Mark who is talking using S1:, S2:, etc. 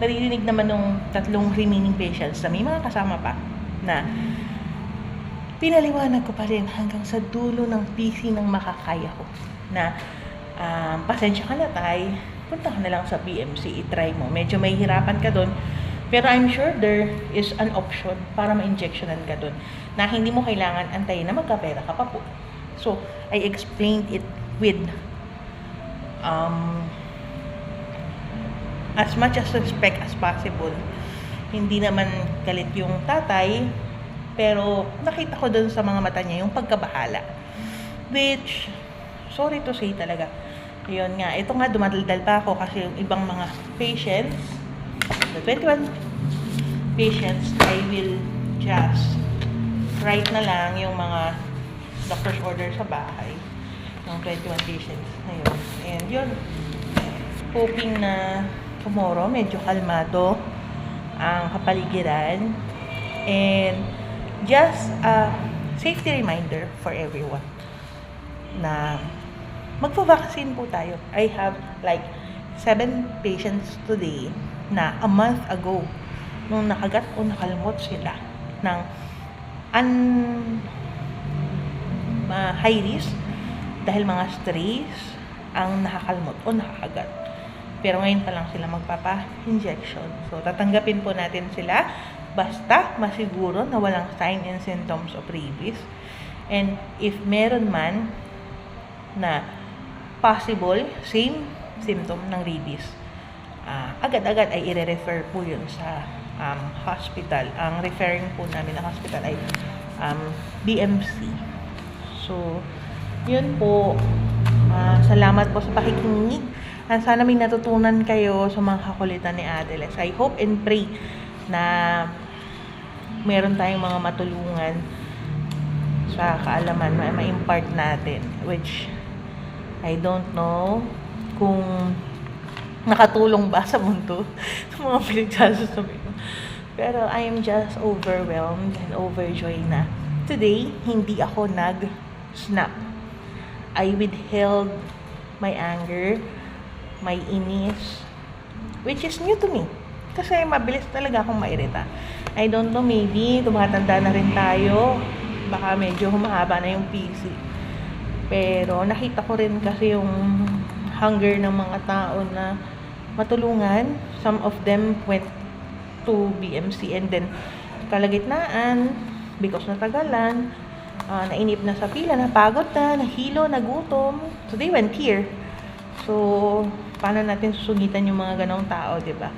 S1: Naririnig naman nung tatlong remaining patients na may mga kasama pa na pinaliwanag ko pa rin hanggang sa dulo ng PC ng makakaya ko na pasensya ka na tay, punta ka na lang sa BMC, itry mo. Medyo may hirapan ka doon, pero I'm sure there is an option para ma-injectionan ka doon na hindi mo kailangan antayin na magkapera ka pa po. So, I explained it with as much as respect as possible. Hindi naman galit yung tatay, pero nakita ko dun sa mga mata niya yung pagkabahala. Which, sorry to say talaga. Yun nga, ito nga dumadaldal pa ako kasi yung ibang mga patients, the 21 patients, I will just write na lang yung mga doctor's order sa bahay ng 21 patients na yun. And yun, hoping na tomorrow medyo kalmado ang kapaligiran. And just a safety reminder for everyone na magpa-vaccine po tayo. I have like 7 patients today na a month ago nung nakagat o nakalmot sila ng high risk dahil mga strays ang nakakalmot o nakakagat. Pero ngayon pa lang sila magpapa-injection. So, tatanggapin po natin sila basta masiguro na walang sign and symptoms of rabies. And if meron man na possible, same symptom ng rabies, agad-agad ay i-refer po yun sa hospital. Ang referring po namin na hospital ay BMC. So, yun po. Salamat po sa pakikinig. Sana may natutunan kayo sa mga kakulitan ni Adeles. I hope and pray na meron tayong mga matulungan sa kaalaman na ma-impart natin. Which, I don't know kung nakatulong ba sa mundo sa mga pinagsasasabi ko. Pero I am just overwhelmed and overjoyed na today, hindi ako nag-snap. I withheld my anger, my inis, which is new to me. Kasi mabilis talaga akong mairita. I don't know, maybe tumatanda na rin tayo. Baka medyo humahaba na yung PC. Pero nakita ko rin kasi yung hunger ng mga tao na matulungan. Some of them went to BMC and then kalagitnaan, because natagalan, nainip na sa pila, napagod na, nahilo, nagutom. So they went here. So, paano natin susugitan yung mga ganong tao, 'di ba?